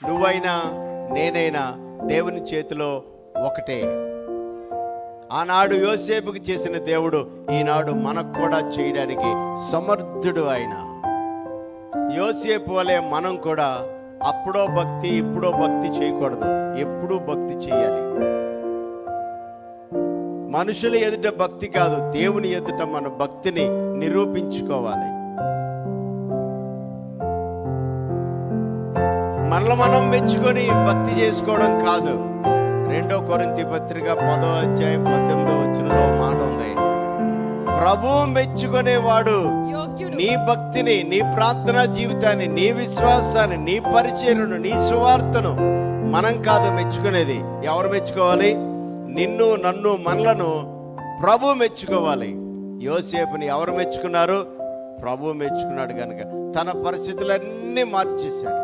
నువ్వైనా నేనైనా దేవుని చేతిలో ఒకటే. ఆనాడు యోసేపుకి చేసిన దేవుడు ఈనాడు మనకు కూడా చేయడానికి సమర్థుడు. ఆయన యోసేపు వలె మనం కూడా అప్పుడో భక్తి ఇప్పుడో భక్తి చేయకూడదు, ఎప్పుడూ భక్తి చేయాలి. మనుషుల ఎదుట భక్తి కాదు, దేవుని ఎదుట మన భక్తిని నిరూపించుకోవాలి. మనల్ని మనం మెచ్చుకొని భక్తి చేసుకోవడం కాదు. 2 కొరింథీ పత్రిక 10వ అధ్యాయం 18వ వచనంలో మాట ఉంది, ప్రభువు మెచ్చుకునేవాడు నీ భక్తిని, నీ ప్రార్థనా జీవితాన్ని, నీ విశ్వాసాన్ని, నీ పరిచర్యను, నీ సువార్తను మనం కాదు మెచ్చుకునేది. ఎవరు మెచ్చుకోవాలి? నిన్ను, నన్ను, మనలను ప్రభు మెచ్చుకోవాలి. యోసేపుని ఎవరు మెచ్చుకున్నారు? ప్రభు మెచ్చుకున్నాడు కనుక తన పరిస్థితులన్నీ మార్చేశాడు.